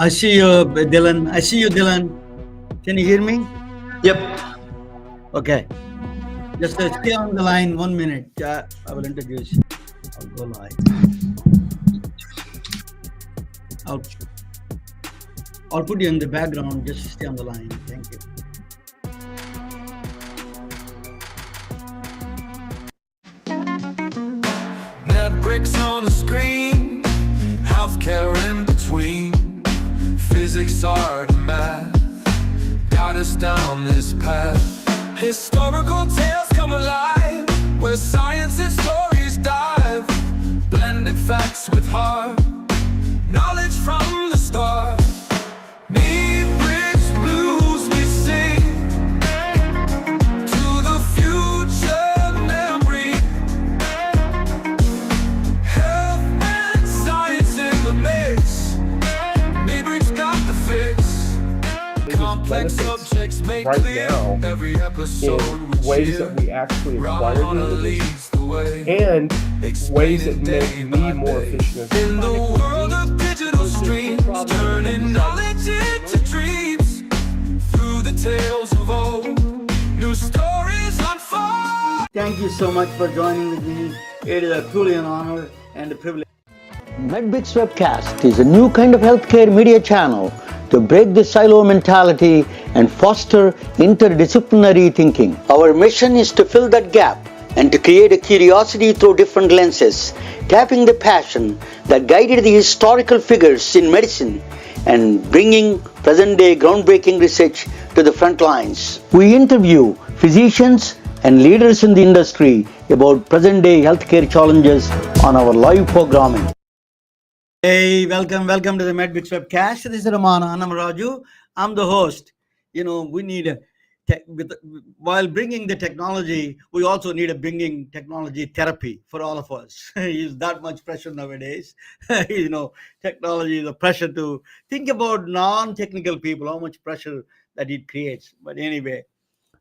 I see you, Dylan. I see you, Dylan. Can you hear me? Yep. Okay. Just stay on the line 1 minute. I will introduce. I'll go live. I'll, I'll put you in the background. Just stay on the line. Thank you. Netflix on the screen, healthcare in between, physics, art, math, got us down this path. Historical tales come alive, where science and stories dive, blended facts with heart, knowledge from the start. Need bridge blues we sing to the future memory. Health and science in the mix. Need bridge got the fix. Complex subjects make right clear now every episode in ways that we actually acquire leads the way. and ways that make me more efficient. In the world of digital streams, turning knowledge into dreams. Through the tales of old, new stories unfold. Thank you so much for joining with me. It is truly an honor and a privilege. MedBix Webcast is a new kind of healthcare media channel to break the silo mentality and foster interdisciplinary thinking. Our mission is to fill that gap and to create a curiosity through different lenses, tapping the passion that guided the historical figures in medicine and bringing present-day groundbreaking research to the front lines. We interview physicians and leaders in the industry about present-day healthcare challenges on our live programming. Hey, welcome to the MedBix Webcast. This is Ramana Annamaraju. I'm the host. We need while bringing the technology, we also need a bringing technology therapy for all of us. Is that much pressure nowadays? Technology is a pressure to think about non-technical people, how much pressure that it creates. But anyway,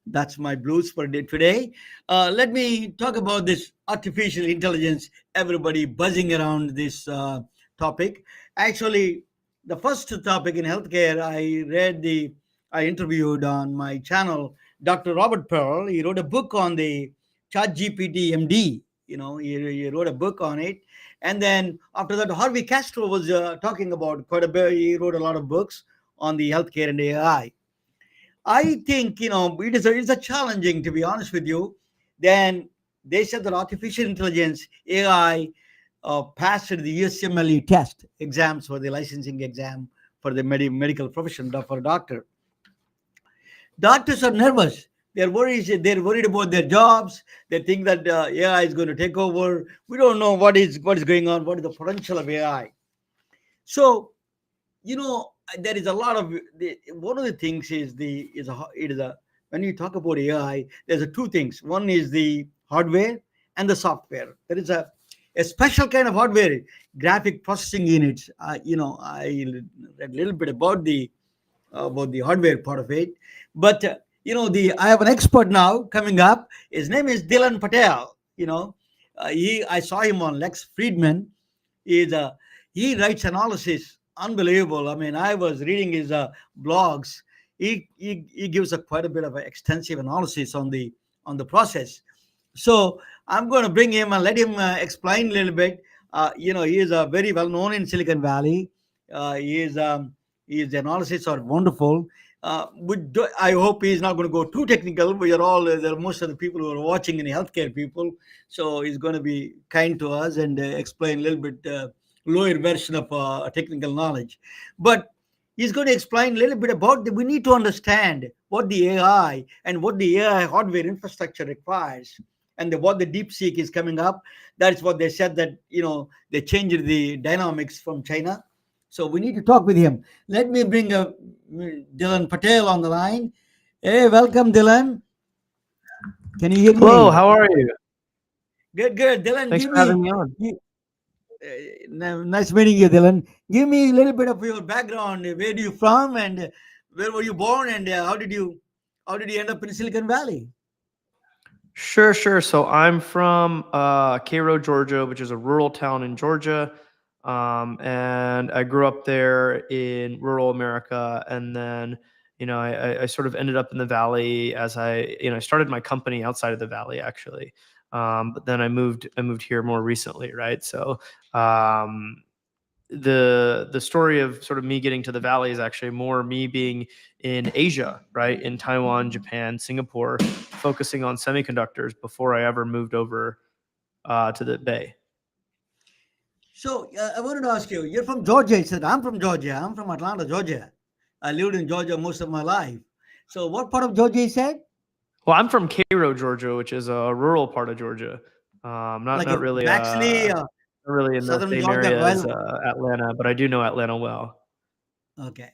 that's my blues for today. Let me talk about this artificial intelligence. Everybody buzzing around this topic. Actually, the first topic in healthcare, I interviewed on my channel Dr. Robert Pearl. He wrote a book on the ChatGPT MD. He wrote a book on it. And then after that, Harvey Castro was talking about quite a bit. He wrote a lot of books on the healthcare and AI. I think, it's a challenging, to be honest with you. Then they said that artificial intelligence, AI, passed the USMLE test exams for the licensing exam for the medical profession for a doctor. Doctors are nervous. They're worried about their jobs. They think that AI is going to take over. We don't know what is going on. What is the potential of AI? So, there is a lot of one of the things is when you talk about AI, there's two things. One is the hardware and the software. There is a special kind of hardware, graphic processing units. I read a little bit about the hardware part of it, but I have an expert now coming up. His name is Dylan Patel. I saw him on Lex Friedman. He writes analysis, unbelievable. I mean, I was reading his blogs. He gives quite a bit of extensive analysis on the process. So I'm going to bring him and let him explain a little bit. He is very well known in Silicon Valley. His analysis are wonderful. I hope he's not going to go too technical. We are all most of the people who are watching in healthcare people, so he's going to be kind to us and explain a little bit lower version of technical knowledge. But he's going to explain a little bit about we need to understand what the AI and what the AI hardware infrastructure requires. And what the DeepSeek is coming up, that's what they said that, they changed the dynamics from China. So we need to talk with him. Let me bring Dylan Patel on the line. Hey, welcome, Dylan. Can you hear me? Hello, how are you? Good. Dylan, Thanks for having me on. Nice meeting you, Dylan. Give me a little bit of your background. Where are you from, and where were you born, and how did you end up in Silicon Valley? Sure. So I'm from Cairo, Georgia, which is a rural town in Georgia. And I grew up there in rural America, and then I sort of ended up in the valley as I started my company outside of the valley actually, but then I moved here more recently, right? So the story of sort of me getting to the valley is actually more me being in Asia, right? In Taiwan, Japan, Singapore, focusing on semiconductors before I ever moved over to the Bay. So I wanted to ask you, you're from Georgia. He said, I'm from Georgia. I'm from Atlanta, Georgia. I lived in Georgia most of my life. So what part of Georgia he said? Well, I'm from Cairo, Georgia, which is a rural part of Georgia. Not Like a really actually not really in the southern same Georgia. area as Well, Atlanta, but I do know Atlanta well. okay.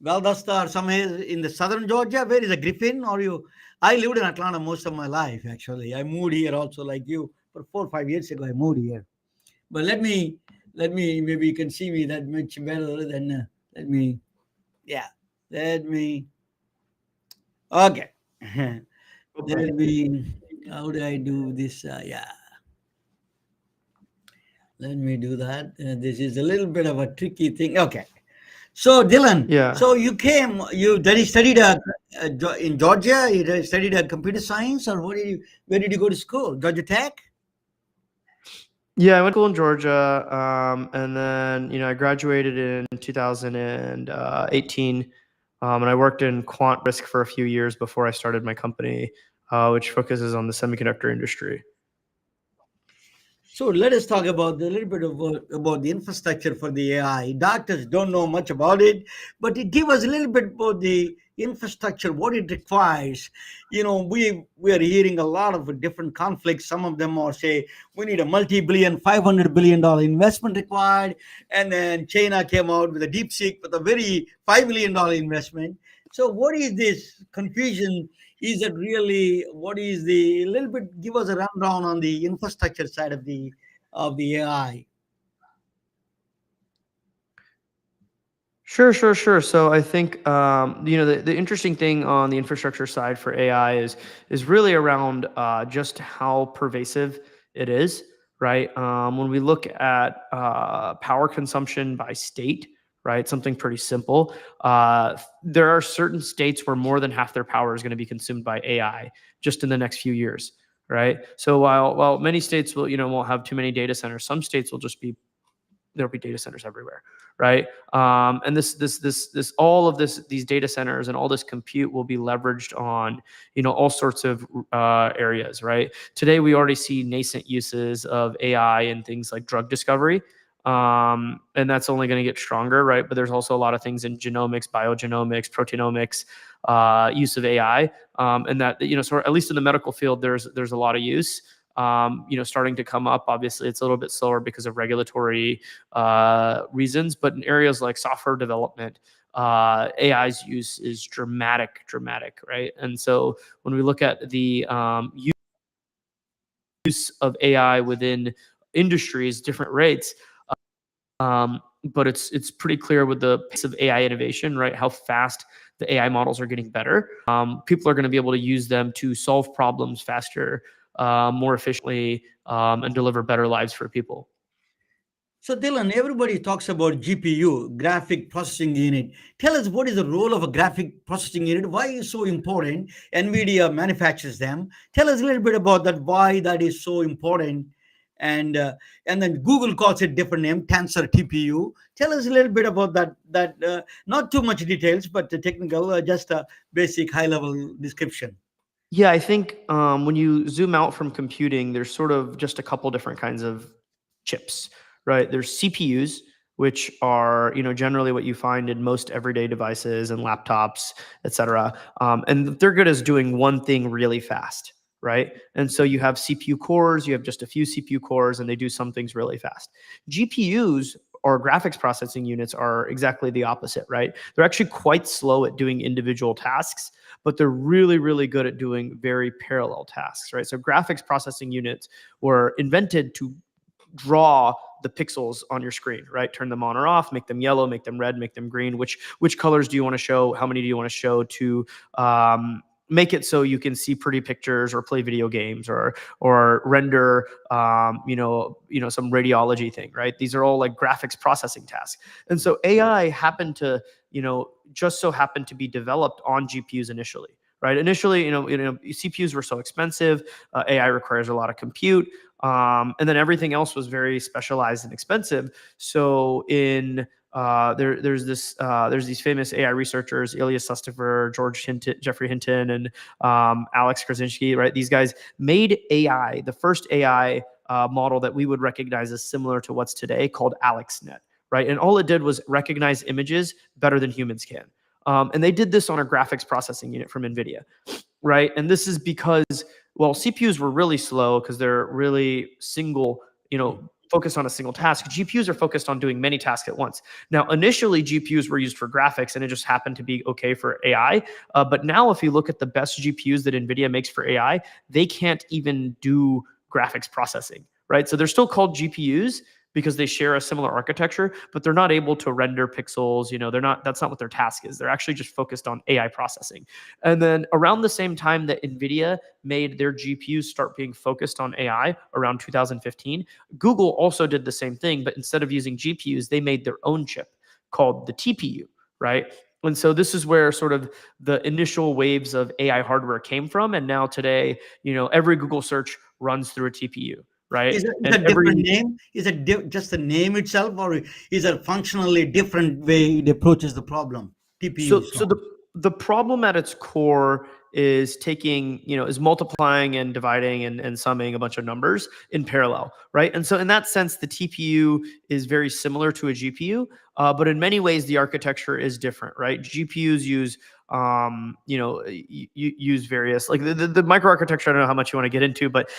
Well, that's somewhere in the southern Georgia. Where is a Griffin? Or you? I lived in Atlanta most of my life. Actually, I moved here also, like you, for 4 or 5 years ago. I moved here. But let me maybe you can see me that much better than let me yeah let me okay Okay. let me how do I do this yeah let me do that this is a little bit of a tricky thing. Okay, so Dylan, Yeah. so you came you then you studied in Georgia, you studied computer science, or where did you go to school? Georgia Tech? Yeah, I went to school in Georgia, and then I graduated in 2018, and I worked in quant risk for a few years before I started my company, which focuses on the semiconductor industry. So let us talk about a little bit about the infrastructure for the AI. Doctors don't know much about it, but it give us a little bit about the infrastructure, what it requires. We are hearing a lot of different conflicts. Some of them are say we need a multi-billion, $500 billion investment required, and then China came out with a deep seek with a very $5 million investment. So what is this confusion? Is it really what is the a little bit give us a rundown on the infrastructure side of the AI? Sure. So I think the interesting thing on the infrastructure side for AI is really around just how pervasive it is, right? When we look at power consumption by state, right, something pretty simple. There are certain states where more than half their power is going to be consumed by AI just in the next few years, right? So while many states won't have too many data centers, some states will just be there'll be data centers everywhere, right? And this all of these data centers and all this compute will be leveraged on all sorts of areas, right? Today we already see nascent uses of AI in things like drug discovery, and that's only going to get stronger, right? But there's also a lot of things in genomics, biogenomics, proteomics, use of AI, and that so at least in the medical field, there's a lot of use. Starting to come up. Obviously, it's a little bit slower because of regulatory reasons, but in areas like software development, AI's use is dramatic, right? And so when we look at the use of AI within industries, different rates, but it's pretty clear with the pace of AI innovation, right? How fast the AI models are getting better. People are going to be able to use them to solve problems faster, more efficiently, and deliver better lives for people. So Dylan, everybody talks about GPU, graphic processing unit. Tell us what is the role of a graphic processing unit? Why is it so important? NVIDIA manufactures them. Tell us a little bit about that. Why that is so important? And then Google calls it different name, Tensor TPU. Tell us a little bit about that. Not too much details, but the technical, just a basic high level description. Yeah, I think when you zoom out from computing, there's sort of just a couple different kinds of chips, right? There's CPUs, which are generally what you find in most everyday devices and laptops, et cetera. And they're good as doing one thing really fast, right? And so you have CPU cores, you have just a few CPU cores, and they do some things really fast. GPUs or graphics processing units are exactly the opposite, right? They're actually quite slow at doing individual tasks, but they're really, really good at doing very parallel tasks, right? So graphics processing units were invented to draw the pixels on your screen, right? Turn them on or off, make them yellow, make them red, make them green. Which colors do you want to show? How many do you want to show to make it so you can see pretty pictures or play video games or render some radiology thing, right? These are all like graphics processing tasks. And so AI happened to, just so happened to be developed on GPUs initially. Right. Initially, CPUs were so expensive. AI requires a lot of compute, and then everything else was very specialized and expensive. So there's these famous AI researchers, Ilya Sutskever, Jeffrey Hinton, and Alex Krasinski. Right. These guys made AI, the first AI model that we would recognize as similar to what's today, called AlexNet. Right. And all it did was recognize images better than humans can. And they did this on a graphics processing unit from NVIDIA, right? And this is because, well, CPUs were really slow because they're really focused on a single task. GPUs are focused on doing many tasks at once. Now, initially, GPUs were used for graphics, and it just happened to be okay for AI. But now, if you look at the best GPUs that NVIDIA makes for AI, they can't even do graphics processing, right? So they're still called GPUs, because they share a similar architecture, but they're not able to render pixels. That's not what their task is. They're actually just focused on AI processing. And then around the same time that NVIDIA made their GPUs start being focused on AI, around 2015, Google also did the same thing, but instead of using GPUs, they made their own chip called the TPU, right? And so this is where sort of the initial waves of AI hardware came from. And now today, every Google search runs through a TPU. Right. Is it a different name? Is it just the name itself, or is it a functionally different way it approaches the problem? TPU. So the problem at its core is is multiplying and dividing and summing a bunch of numbers in parallel, right? And so in that sense, the TPU is very similar to a GPU, but in many ways the architecture is different, right? GPUs use use various, like the microarchitecture. I don't know how much you want to get into, but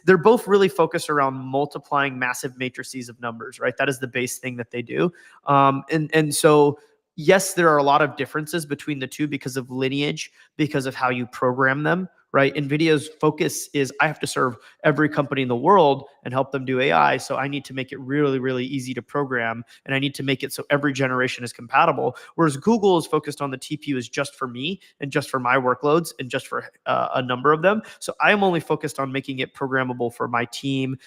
they're both really focused around multiplying massive matrices of numbers, right? That is the base thing that they do. And so yes, there are a lot of differences between the two because of lineage, because of how you program them, right? NVIDIA's focus is, I have to serve every company in the world and help them do AI. So I need to make it really, really easy to program, and I need to make it so every generation is compatible. Whereas Google is focused on the TPU is just for me and just for my workloads and just for a number of them. So I am only focused on making it programmable for my team.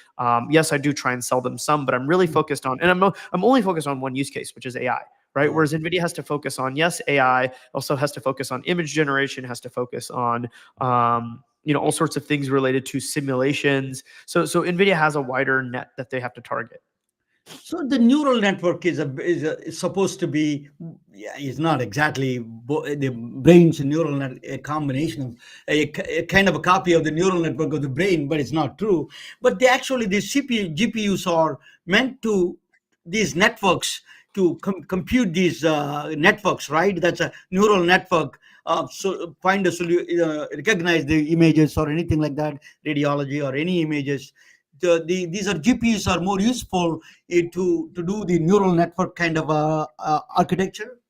Yes, I do try and sell them some, but I'm really focused on, and I'm only focused on one use case, which is AI. Right. Whereas NVIDIA has to focus on, yes, AI, also has to focus on image generation, has to focus on, all sorts of things related to simulations. So NVIDIA has a wider net that they have to target. So the neural network is supposed to be, it's not exactly the brain's neural net, a combination of a kind of a copy of the neural network of the brain, but it's not true. But the GPUs are meant to, these networks, to compute these networks, right? That's a neural network. So find a solution, recognize the images or anything like that, radiology or any images. These GPUs are more useful to do the neural network kind of architecture.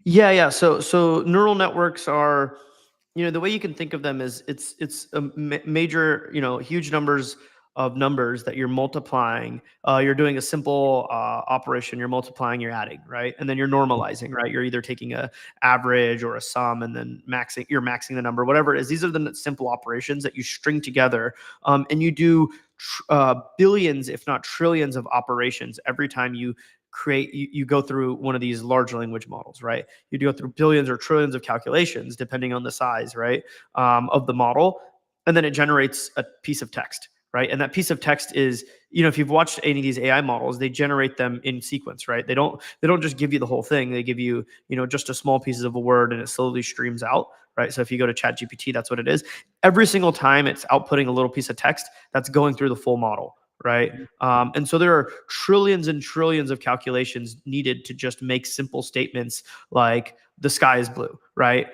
Yeah. So neural networks are, the way you can think of them is it's a major, huge numbers of numbers that you're multiplying. You're doing a simple operation. You're multiplying, you're adding, right? And then you're normalizing, right? You're either taking a average or a sum and then you're maxing the number, whatever it is. These are the simple operations that you string together, and you do billions, if not trillions, of operations every time you go through one of these large language models, right? You go through billions or trillions of calculations, depending on the size, right, of the model, and then it generates a piece of text. Right. And that piece of text is, if you've watched any of these AI models, they generate them in sequence, right? They don't just give you the whole thing. They give you, just a small pieces of a word, and it slowly streams out. Right. So if you go to ChatGPT, that's what it is. Every single time it's outputting a little piece of text that's going through the full model. Right. And so there are trillions and trillions of calculations needed to just make simple statements like the sky is blue. Right.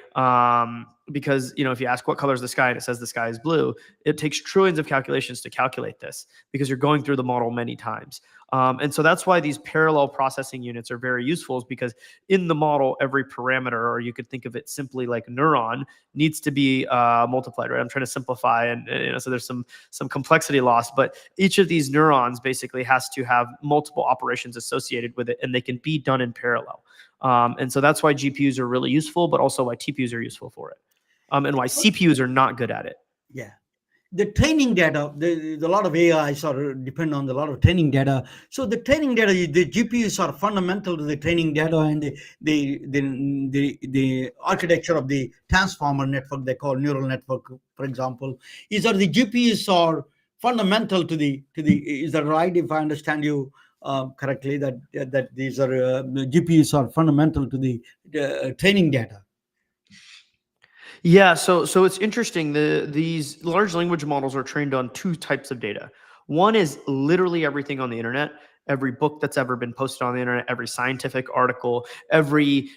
Because, if you ask what color is the sky and it says the sky is blue, it takes trillions of calculations to calculate this because you're going through the model many times. And so that's why these parallel processing units are very useful, is because in the model, every parameter, or you could think of it simply like neuron, needs to be multiplied, right? I'm trying to simplify, and so there's some complexity lost, but each of these neurons basically has to have multiple operations associated with it, and they can be done in parallel. And so that's why GPUs are really useful, but also why TPUs are useful for it, and why CPUs are not good at it. Yeah. The training data, a lot of AI sort of depend on a lot of training data. So the training data, the GPUs are fundamental to the training data, and the architecture of the transformer network they call neural network, for example. These are the GPUs are fundamental to the Is that right? If I understand you correctly, that these are the GPUs are fundamental to the training data. Yeah, so it's interesting. These large language models are trained on two types of data. One is literally everything on the internet, every book that's ever been posted on the internet, every scientific article, every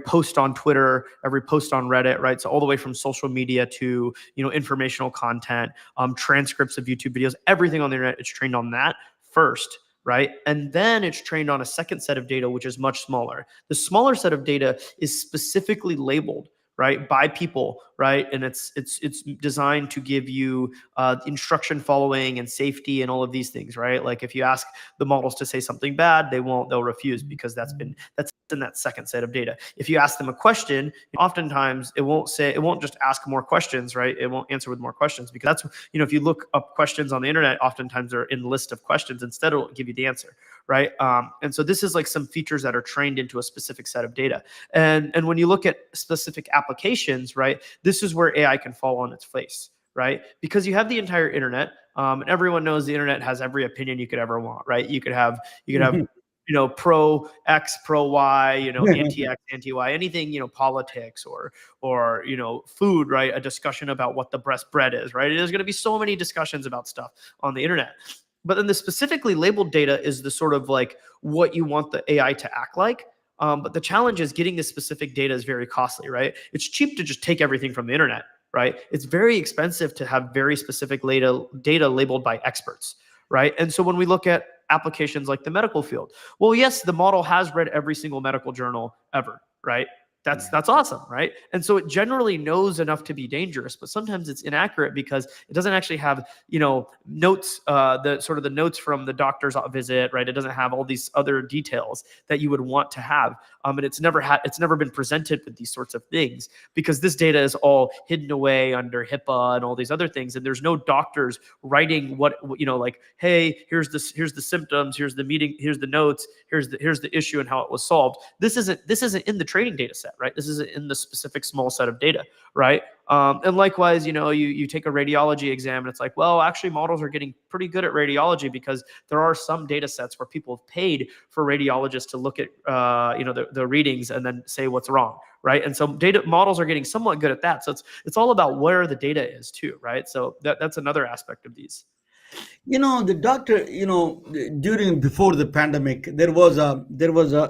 post on Twitter, every post on Reddit, right? So all the way from social media to informational content, transcripts of YouTube videos, everything on the internet is trained on that first. Right. And then it's trained on a second set of data, which is much smaller. The smaller set of data is specifically labeled, right, by people, right, and it's designed to give you instruction following and safety and all of these things, right? Like if you ask the models to say something bad, they'll refuse because that's in that second set of data. If you ask them a question, oftentimes it won't just ask more questions, right? It won't answer with more questions because that's, if you look up questions on the internet, oftentimes they're in the list of questions. Instead, it'll give you the answer, right? And so this is like some features that are trained into a specific set of data. And when you look at specific applications, right, this is where AI can fall on its face, right? Because you have the entire internet, and everyone knows the internet has every opinion you could ever want, right? You could have pro X, pro Y, anti X, anti Y, anything, politics or food, right? A discussion about what the best bread is, right? There's going to be so many discussions about stuff on the internet. But then the specifically labeled data is the sort of like what you want the AI to act like. But the challenge is getting this specific data is very costly, right? It's cheap to just take everything from the internet, right? It's very expensive to have very specific data labeled by experts, right? And so when we look at applications like the medical field, well, yes, the model has read every single medical journal ever, right? That's awesome, right? And so it generally knows enough to be dangerous, but sometimes it's inaccurate because it doesn't actually have, notes, the notes from the doctor's visit, right? It doesn't have all these other details that you would want to have. And it's never been presented with these sorts of things because this data is all hidden away under HIPAA and all these other things. And there's no doctors writing like, hey, here's the symptoms, here's the meeting, here's the notes, here's the issue and how it was solved. This isn't in the training data set, right? This isn't in the specific small set of data, right? And likewise, you take a radiology exam and it's like, well, actually models are getting pretty good at radiology because there are some data sets where people have paid for radiologists to look at, the readings and then say what's wrong, right? And so data models are getting somewhat good at that. So it's all about where the data is too, right? So that's another aspect of these. The doctor, before the pandemic, there was a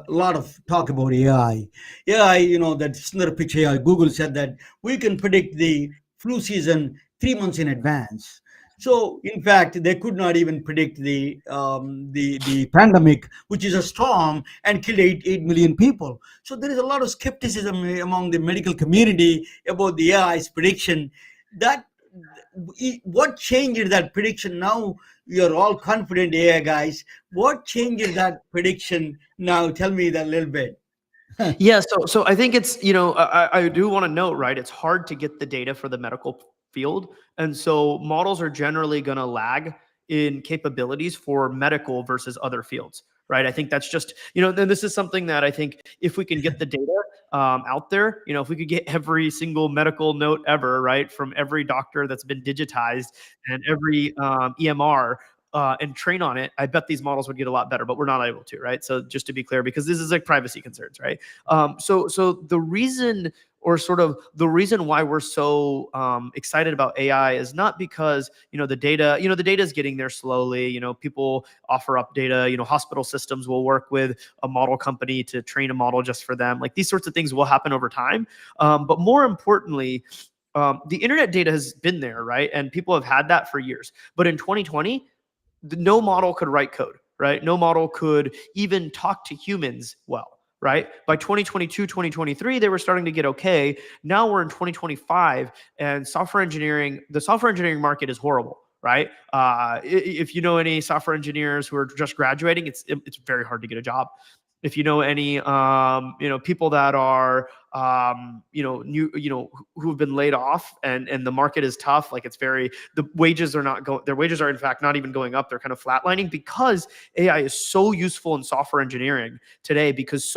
lot of talk about AI. That Sundar Pichai, Google said that we can predict the flu season 3 months in advance. So, in fact, they could not even predict the pandemic, which is a storm and killed 8 million people. So there is a lot of skepticism among the medical community about the AI's prediction. What changed that prediction? Now you're all confident AI guys. What changed that prediction now? Tell me that a little bit. Yeah, so I think it's, I do want to note, right, it's hard to get the data for the medical field. And so models are generally going to lag in capabilities for medical versus other fields, right? I think that's just, then this is something that I think if we can get the data out there, if we could get every single medical note ever, right, from every doctor that's been digitized and every EMR, and train on it, I bet these models would get a lot better, but we're not able to, right? So just to be clear, because this is like privacy concerns, right? So the reason why we're so excited about AI is not because the data is getting there slowly. People offer up data. Hospital systems will work with a model company to train a model just for them. Like these sorts of things will happen over time. But more importantly, the internet data has been there, right? And people have had that for years. But in 2020, no model could write code, right? No model could even talk to humans well, right? By 2022, 2023, they were starting to get okay. Now we're in 2025 and the software engineering market is horrible, right? If you know any software engineers who are just graduating, it's very hard to get a job. If you know any, people that are, who have been laid off, and the market is tough. Like the wages are not going. Their wages are in fact not even going up. They're kind of flatlining because AI is so useful in software engineering today, because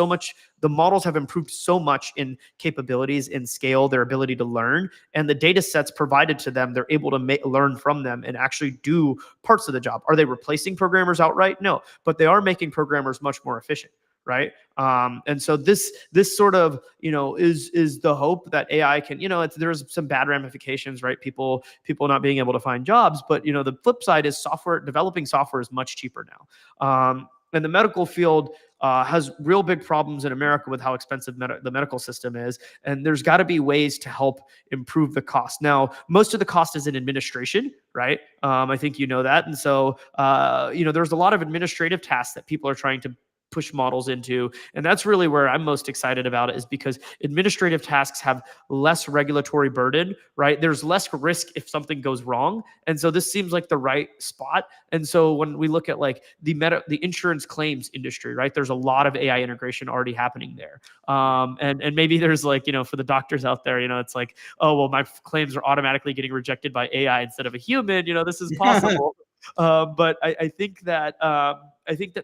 the models have improved so much in capabilities, in scale, their ability to learn, and the data sets provided to them, they're able to learn from them and actually do parts of the job. Are they replacing programmers outright? No, but they are making programmers much more efficient. Right. And so this sort of, is the hope that AI can, there's some bad ramifications, right? People not being able to find jobs, but the flip side is developing software is much cheaper now. And the medical field has real big problems in America with how expensive the medical system is. And there's got to be ways to help improve the cost. Now, most of the cost is in administration, right? I think you know that. And so, there's a lot of administrative tasks that people are trying to push models into. And that's really where I'm most excited about it, is because administrative tasks have less regulatory burden, right? There's less risk if something goes wrong. And so this seems like the right spot. And so when we look at like the insurance claims industry, right, there's a lot of AI integration already happening there. And maybe there's like, for the doctors out there, it's like, oh, well, my claims are automatically getting rejected by AI instead of a human. This is possible. But I think that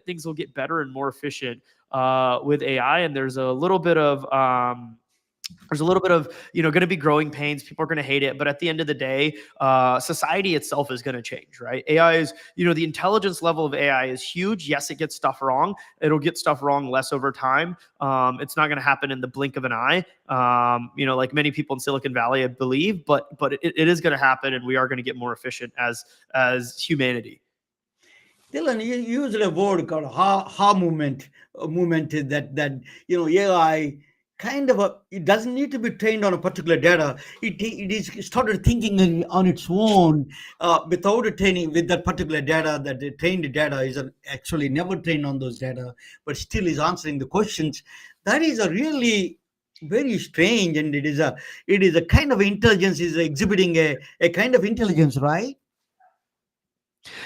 things will get better and more efficient with AI, and there's a little bit of going to be growing pains. People are going to hate it, but at the end of the day, society itself is going to change, right? AI is, the intelligence level of AI is huge. Yes, it gets stuff wrong. It'll get stuff wrong less over time. It's not going to happen in the blink of an eye, like many people in Silicon Valley, I believe, but it is going to happen, and we are going to get more efficient as humanity. Dylan, you used a word called ha movement. Movement is that AI kind of it doesn't need to be trained on a particular data. It is started thinking on its own without a training with that particular data. That the trained data is actually never trained on those data, but still is answering the questions. That is a really very strange, and it is a kind of intelligence, is exhibiting a kind of intelligence, right?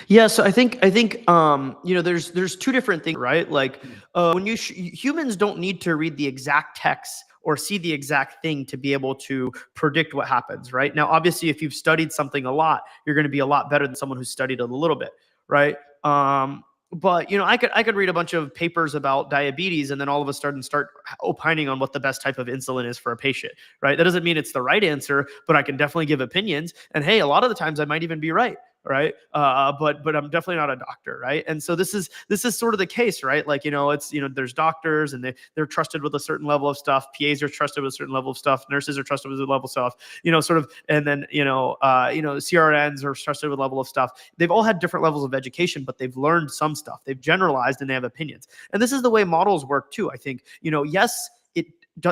Yeah, so I think there's two different things, right? Like when humans don't need to read the exact text or see the exact thing to be able to predict what happens, right? Now, obviously, if you've studied something a lot, you're going to be a lot better than someone who's studied it a little bit, right? But I could read a bunch of papers about diabetes and then all of a sudden start opining on what the best type of insulin is for a patient, right? That doesn't mean it's the right answer, but I can definitely give opinions. And hey, a lot of the times I might even be right. Right. But I'm definitely not a doctor. Right. And so this is sort of the case, right? Like, it's, there's doctors and they're trusted with a certain level of stuff. PAs are trusted with a certain level of stuff. Nurses are trusted with a level of stuff, sort of. And then, CRNs are trusted with a level of stuff. They've all had different levels of education, but they've learned some stuff. They've generalized and they have opinions. And this is the way models work too. I think, yes,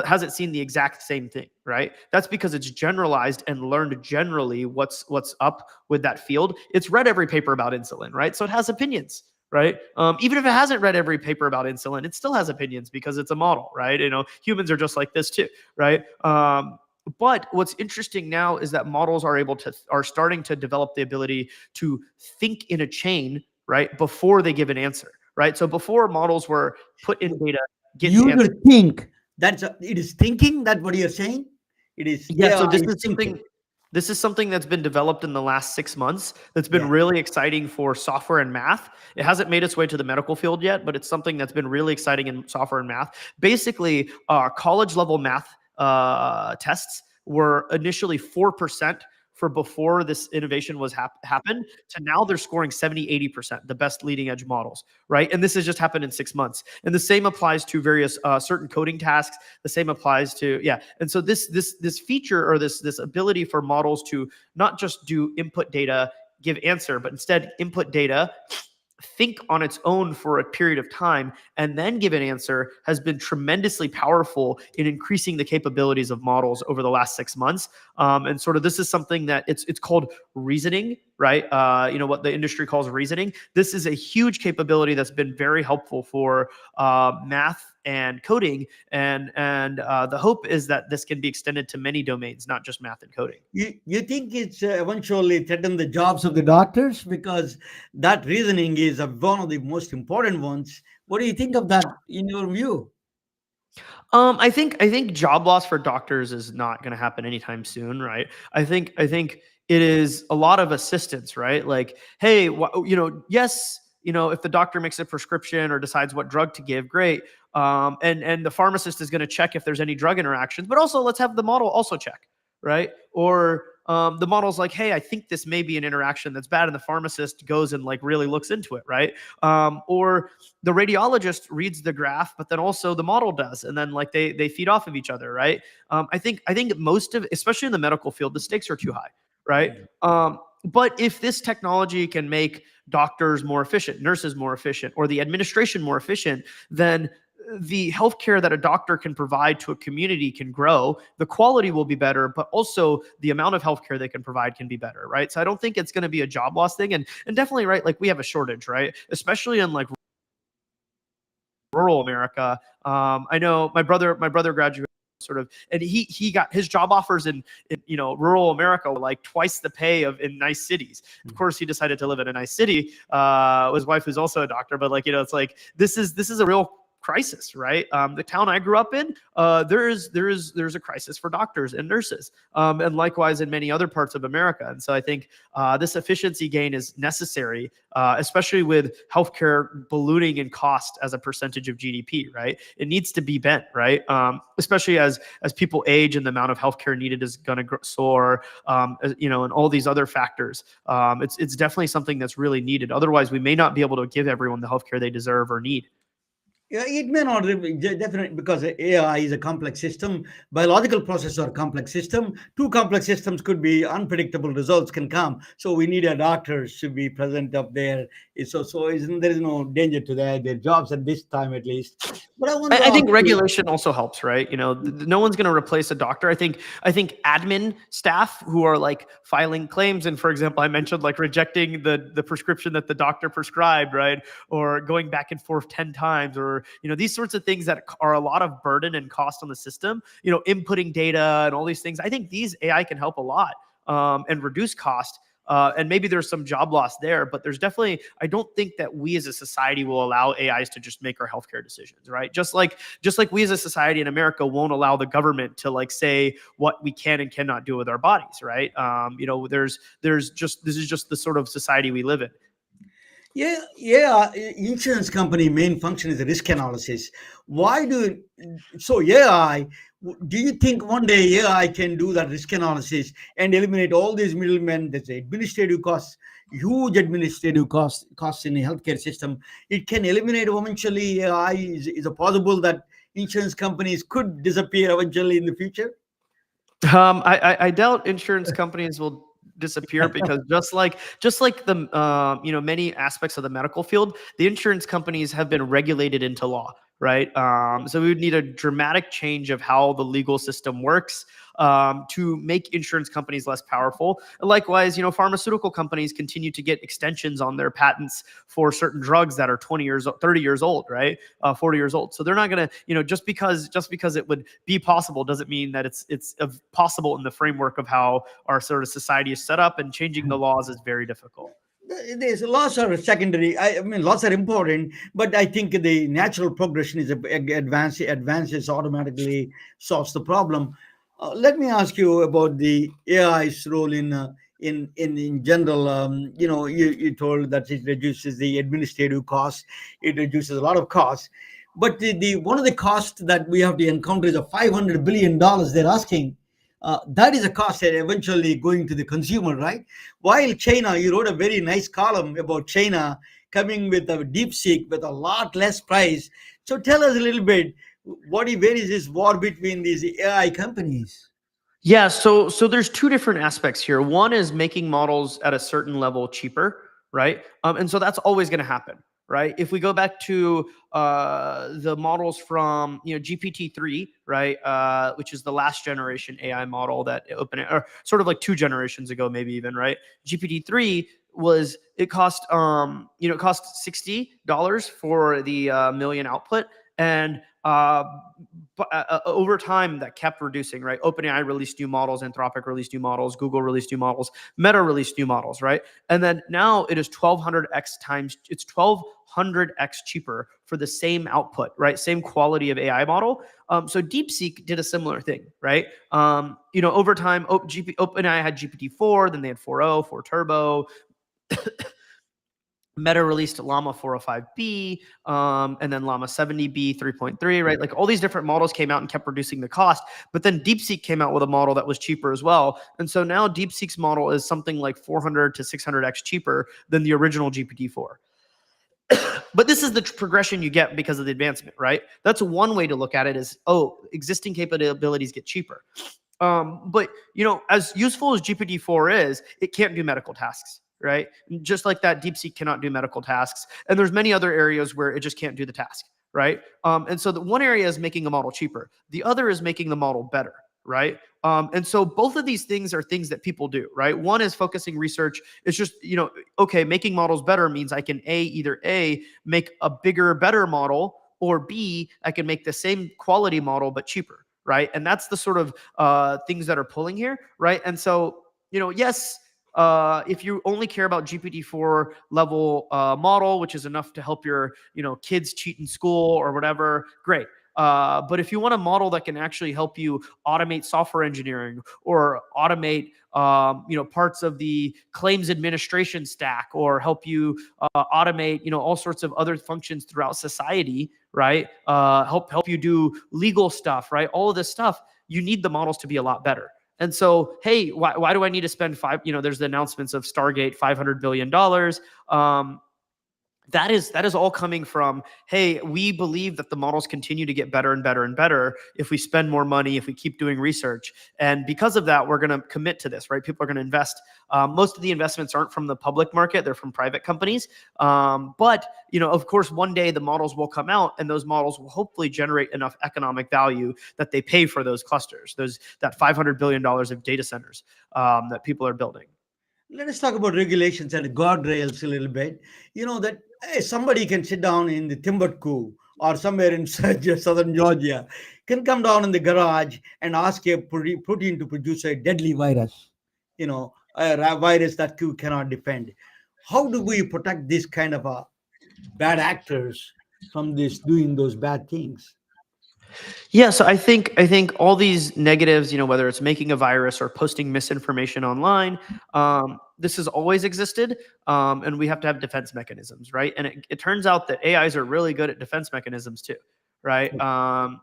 hasn't seen the exact same thing, right? That's because it's generalized and learned generally what's up with that field. It's read every paper about insulin, right? So it has opinions, right? Even if it hasn't read every paper about insulin, it still has opinions because it's a model, right? Humans are just like this too, right? But what's interesting now is that models are starting to develop the ability to think in a chain, right? Before they give an answer, right? So before, models were put in data, think. It is thinking. That's what you're saying. It is. Yeah. So this is something that's been developed in the last 6 months. That's been really exciting for software and math. It hasn't made its way to the medical field yet, but it's something that's been really exciting in software and math. Basically, college level math tests were initially 4% for before this innovation was happened, to now they're scoring 70, 80%, the best leading edge models, right? And this has just happened in 6 months. And the same applies to various certain coding tasks. The same applies to, And so this feature, or this ability for models to not just do input data, give answer, but instead input data, think on its own for a period of time, and then give an answer, has been tremendously powerful in increasing the capabilities of models over the last 6 months. And sort of this is something that it's called reasoning, right? What the industry calls reasoning. This is a huge capability that's been very helpful for math and coding, and the hope is that this can be extended to many domains, not just math and coding. You think it's eventually threaten the jobs of the doctors, because that reasoning is one of the most important ones. What do you think of that in your view? I think job loss for doctors is not going to happen anytime soon, right? I think it is a lot of assistance, right? Like, hey, yes, if the doctor makes a prescription or decides what drug to give, great. And the pharmacist is going to check if there's any drug interactions, but also let's have the model also check, right? Or the model's like, hey, I think this may be an interaction that's bad, and the pharmacist goes and like really looks into it, right? Or the radiologist reads the graph, but then also the model does, and then like they feed off of each other, right? I think most of, especially in the medical field, the stakes are too high, right? But if this technology can make doctors more efficient, nurses more efficient, or the administration more efficient, then the healthcare that a doctor can provide to a community can grow. The quality will be better, but also the amount of healthcare they can provide can be better, right? So I don't think it's going to be a job loss thing, and definitely, right, like we have a shortage, right? Especially in like rural America. I know my brother graduated sort of, and he got his job offers in rural America were like twice the pay of in nice cities. Of course, he decided to live in a nice city. His wife is also a doctor, but like it's like this is a real crisis, right? The town I grew up in, there's a crisis for doctors and nurses, and likewise in many other parts of America. And so I think this efficiency gain is necessary, especially with healthcare ballooning in cost as a percentage of GDP, right? It needs to be bent, right? Especially as people age and the amount of healthcare needed is going to soar, and all these other factors. It's definitely something that's really needed. Otherwise, we may not be able to give everyone the healthcare they deserve or need. Yeah, it may not definitely, because AI is a complex system. Biological processes are a complex system. Two complex systems could be unpredictable results can come. So we need a doctor should be present up there. There is no danger to their jobs at this time at least. But I think regulation also helps, right? No one's going to replace a doctor. I think admin staff who are like filing claims, and for example, I mentioned like rejecting the prescription that the doctor prescribed, right? Or going back and forth 10 times, or these sorts of things that are a lot of burden and cost on the system. Inputting data and all these things. I think these AI can help a lot, and reduce cost. And maybe there's some job loss there, but there's definitely, I don't think that we as a society will allow AIs to just make our healthcare decisions, right? Just like we as a society in America won't allow the government to like say what we can and cannot do with our bodies, right? This is just the sort of society we live in. Yeah. Insurance company main function is risk analysis. AI? Do you think one day AI can do that risk analysis and eliminate all these middlemen? There's administrative costs, huge administrative costs in the healthcare system. It can eliminate eventually. AI is it possible that insurance companies could disappear eventually in the future? I doubt insurance companies will disappear, because just like the many aspects of the medical field, the insurance companies have been regulated into law, right? So we would need a dramatic change of how the legal system works, to make insurance companies less powerful. Likewise, pharmaceutical companies continue to get extensions on their patents for certain drugs that are 20 years, 30 years old, right? 40 years old. So they're not going to, just because it would be possible doesn't mean that it's possible in the framework of how our sort of society is set up, and changing the laws is very difficult. There's laws are secondary. I mean, laws are important, but I think the natural progression is advances automatically solves the problem. Let me ask you about the AI's role in general. You told that it reduces the administrative costs. It reduces a lot of costs, but the one of the costs that we have to encounter is a $500 billion they're asking. That is a cost that eventually going to the consumer, right? While China, you wrote a very nice column about China coming with a DeepSeek with a lot less price. So tell us a little bit, where is this war between these AI companies? Yeah, so there's two different aspects here. One is making models at a certain level cheaper, right? And so that's always going to happen, right? If we go back to the models from GPT-3, right, which is the last generation AI model that or sort of like 2 generations ago, maybe even, right? GPT-3 cost $60 for the million output. And over time that kept reducing, right? OpenAI released new models, Anthropic released new models, Google released new models, Meta released new models, right? And then now it is 1200x cheaper for the same output, right? Same quality of AI model. So DeepSeek did a similar thing, right? Over time, OpenAI had GPT-4, then they had 4.0, 4 Turbo. Meta released Llama 405B, and then Llama 70B 3.3, right? Like all these different models came out and kept reducing the cost. But then DeepSeek came out with a model that was cheaper as well. And so now DeepSeek's model is something like 400 to 600x cheaper than the original GPT-4. But this is the progression you get because of the advancement, right? That's one way to look at it is, existing capabilities get cheaper. But, as useful as GPT-4 is, it can't do medical tasks, right? Just like that, DeepSeek cannot do medical tasks. And there's many other areas where it just can't do the task, right? And so the one area is making a model cheaper. The other is making the model better, right? And so both of these things are things that people do, right? One is focusing research. It's just, okay, making models better means I can either make a bigger, better model, or B, I can make the same quality model, but cheaper, right? And that's the sort of things that are pulling here, right? And so, yes, if you only care about GPT-4 level model, which is enough to help your, kids cheat in school or whatever, great. But if you want a model that can actually help you automate software engineering or automate, parts of the claims administration stack, or help you automate, all sorts of other functions throughout society, right? Help you do legal stuff, right? All of this stuff, you need the models to be a lot better. And so, hey, why do I need to spend there's the announcements of Stargate, $500 billion. That is all coming from, hey, we believe that the models continue to get better and better and better if we spend more money, if we keep doing research. And because of that, we're going to commit to this, right? People are going to invest. Most of the investments aren't from the public market. They're from private companies. But, of course, one day the models will come out, and those models will hopefully generate enough economic value that they pay for those clusters, that $500 billion of data centers that people are building. Let us talk about regulations and guardrails a little bit. That somebody can sit down in the Timbuktu or somewhere in southern Georgia, can come down in the garage and ask a protein to produce a deadly virus, a virus that you cannot defend. How do we protect these kind of bad actors from doing those bad things? Yeah, so I think all these negatives, whether it's making a virus or posting misinformation online, this has always existed, and we have to have defense mechanisms, right? And it turns out that AIs are really good at defense mechanisms too, right?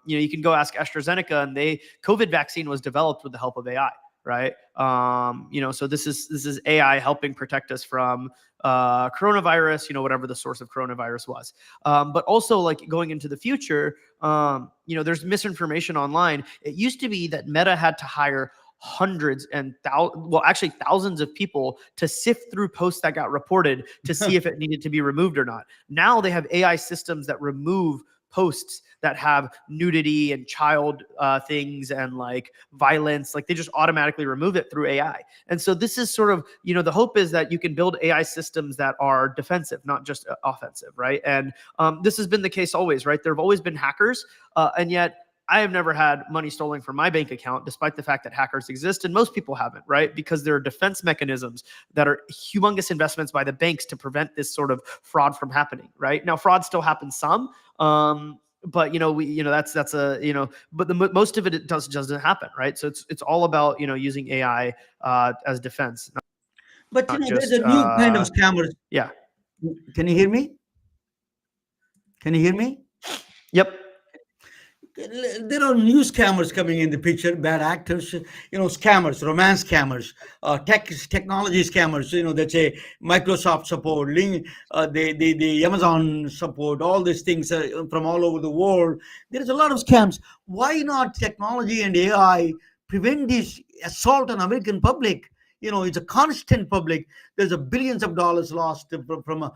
You can go ask AstraZeneca, and COVID vaccine was developed with the help of AI, right? So this is AI helping protect us from coronavirus, whatever the source of coronavirus was. But also, like, going into the future, there's misinformation online. It used to be that Meta had to hire hundreds and thousands of people to sift through posts that got reported to see if it needed to be removed or not. Now they have AI systems that remove posts that have nudity and child things and like violence. Like, they just automatically remove it through AI. And so this is sort of, the hope is that you can build AI systems that are defensive, not just offensive, right? And this has been the case always, right? There have always been hackers, and yet I have never had money stolen from my bank account, despite the fact that hackers exist, and most people haven't, right? Because there are defense mechanisms that are humongous investments by the banks to prevent this sort of fraud from happening, right? Now, fraud still happens some, but that's but most of it doesn't happen, right? So it's all about using AI as defense. But there's a new kind of scammers. Yeah. Can you hear me? Yep. There are new scammers coming in the picture, bad actors, scammers, romance scammers, technology scammers, that say Microsoft support, the Amazon support, all these things from all over the world. There's a lot of scams. Why not technology and AI prevent this assault on American public? It's a constant public. There's billions of dollars lost from a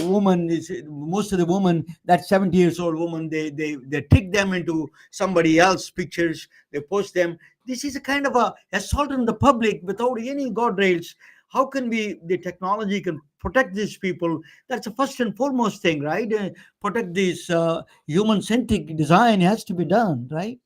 woman. Most of the women, that 70 years old woman, they trick them into somebody else's pictures. They post them. This is a kind of a assault on the public without any guardrails. How can the technology can protect these people. That's the first and foremost thing, right? Protect this human-centric design has to be done, right?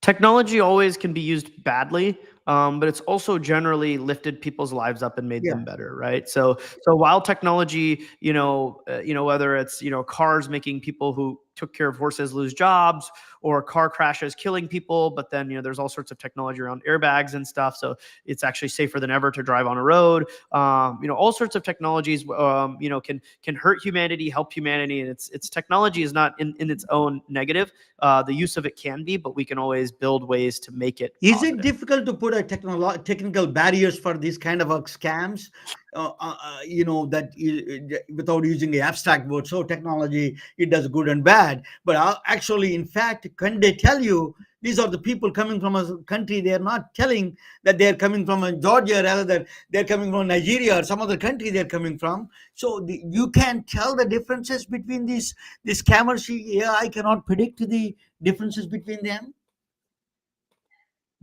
Technology always can be used badly, but it's also generally lifted people's lives up and made Yeah. them better, right? So while technology, whether it's cars making people who took care of horses lose jobs, or car crashes killing people, but then there's all sorts of technology around airbags and stuff, so it's actually safer than ever to drive on a road. All sorts of technologies, can hurt humanity, help humanity, and it's technology is not in its own negative. The use of it can be, but we can always build ways to make it Is it positive. difficult to put a technical barriers for these kind of scams? Without using the abstract word. So technology, it does good and bad. But actually, in fact, when they tell you these are the people coming from a country, they are not telling that they are coming from Georgia, rather than they're coming from Nigeria or some other country they're coming from. So you can tell the differences between these scammers. AI cannot predict the differences between them.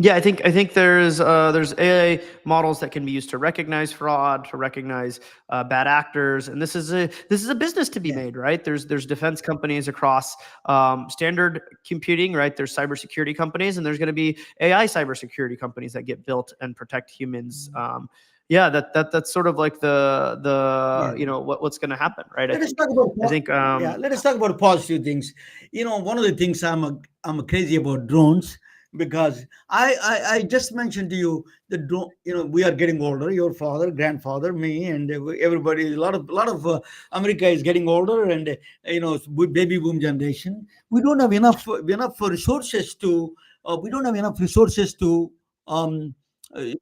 Yeah, I think there's AI models that can be used to recognize fraud, to recognize bad actors, and this is a business to be Yeah. made, right? There's defense companies across standard computing, right? There's cybersecurity companies, and there's going to be AI cybersecurity companies that get built and protect humans. Yeah, that's sort of like the Yeah. what's going to happen, right? Let us talk about I think yeah. Let us talk about positive things. One of the things I'm crazy about drones, because I just mentioned to you the drone. We are getting older. Your father, grandfather, me, and everybody. A lot of America is getting older, and with baby boom generation, we don't have enough resources to. We don't have enough resources to um,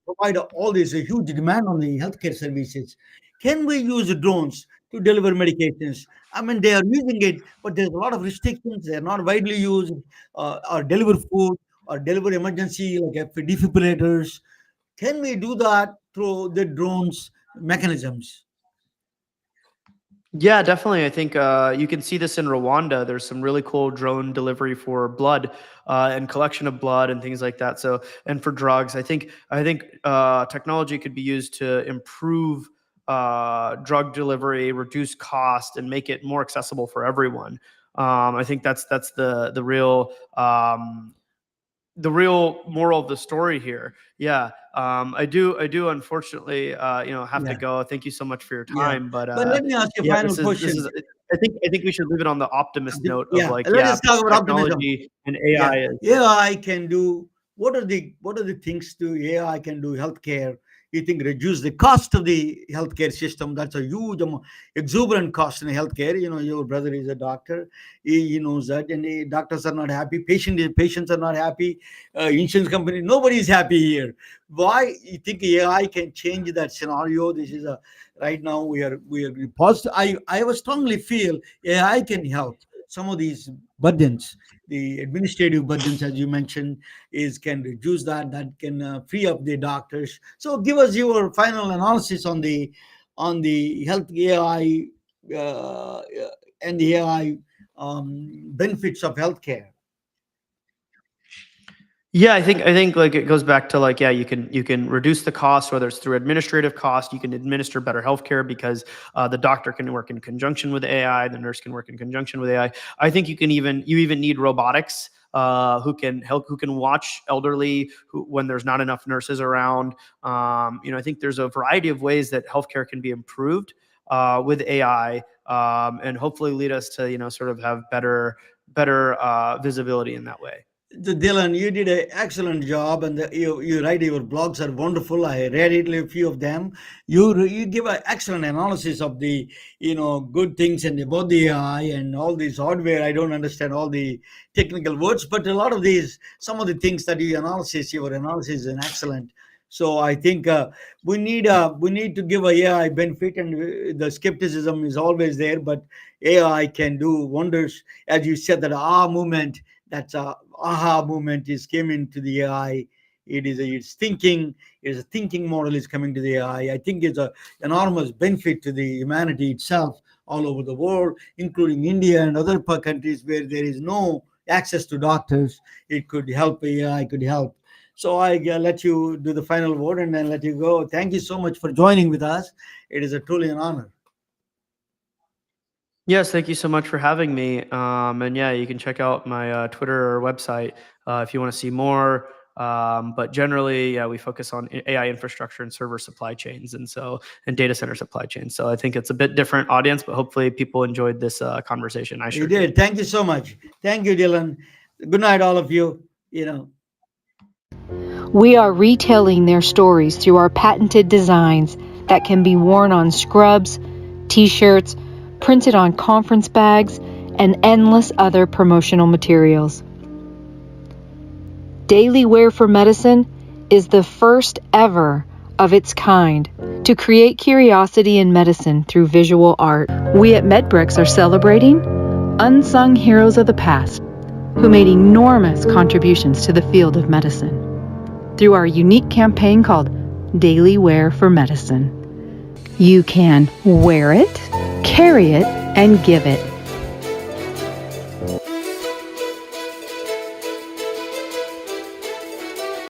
provide all this huge demand on the healthcare services. Can we use drones to deliver medications? I mean, they are using it, but there's a lot of restrictions. They are not widely used, or deliver food, or deliver emergency like defibrillators. Can we do that through the drones mechanisms? Yeah, definitely. I think you can see this in Rwanda. There's some really cool drone delivery for blood and collection of blood and things like that. So, and for drugs, I think technology could be used to improve drug delivery, reduce cost, and make it more accessible for everyone. I think that's the real moral of the story here. Yeah, I do unfortunately, have to Yeah, go. Thank you so much for your yeah. time, but But let me ask you a yeah, final this is. question. I think we should leave it on the optimist note of Yeah, like, let yeah, us talk about optimism. technology and Yeah, AI is. AI can do. What are the things to AI can do healthcare? You think reduce the cost of the healthcare system? That's a huge exuberant cost in healthcare. Your brother is a doctor. He knows that, and the doctors are not happy. Patients are not happy. Insurance company, nobody is happy here. Why you think AI can change that scenario? This is a right now we are positive. I was strongly feel AI can help some of these burdens, the administrative burdens, as you mentioned, is can reduce that can free up the doctors. So give us your final analysis on the health AI, uh, and the AI benefits of healthcare. Yeah, I think like it goes back to like, yeah, you can reduce the cost, whether it's through administrative cost. You can administer better healthcare because the doctor can work in conjunction with AI, the nurse can work in conjunction with AI. I think you even need robotics who can watch elderly when there's not enough nurses around. I think there's a variety of ways that healthcare can be improved with AI, and hopefully lead us to sort of have better visibility in that way. Dylan, you did an excellent job, and you write your blogs are wonderful. I read it, a few of them. You give an excellent analysis of the good things and about the AI and all this hardware. I don't understand all the technical words, but a lot of these, some of the things that your analysis is an excellent. So I think we need to give a AI benefit, and the skepticism is always there, but AI can do wonders, as you said, that movement. That's a aha movement is came into the AI. It's thinking. It's a thinking model is coming to the AI. I think it's a enormous benefit to the humanity itself all over the world, including India and other countries where there is no access to doctors. It could help. AI could help. So I let you do the final word and then let you go. Thank you so much for joining with us. It is truly an honor. Yes, thank you so much for having me. And yeah, you can check out my Twitter or website if you want to see more. But generally, yeah, we focus on AI infrastructure and server supply chains, and data center supply chains. So I think it's a bit different audience, but hopefully people enjoyed this conversation. I sure You did. Thank you so much. Thank you, Dylan. Good night, all of you. We are retelling their stories through our patented designs that can be worn on scrubs, t-shirts, printed on conference bags, and endless other promotional materials. Daily Wear for Medicine is the first ever of its kind to create curiosity in medicine through visual art. We at MedBricks are celebrating unsung heroes of the past who made enormous contributions to the field of medicine through our unique campaign called Daily Wear for Medicine. You can wear it, carry it, and give it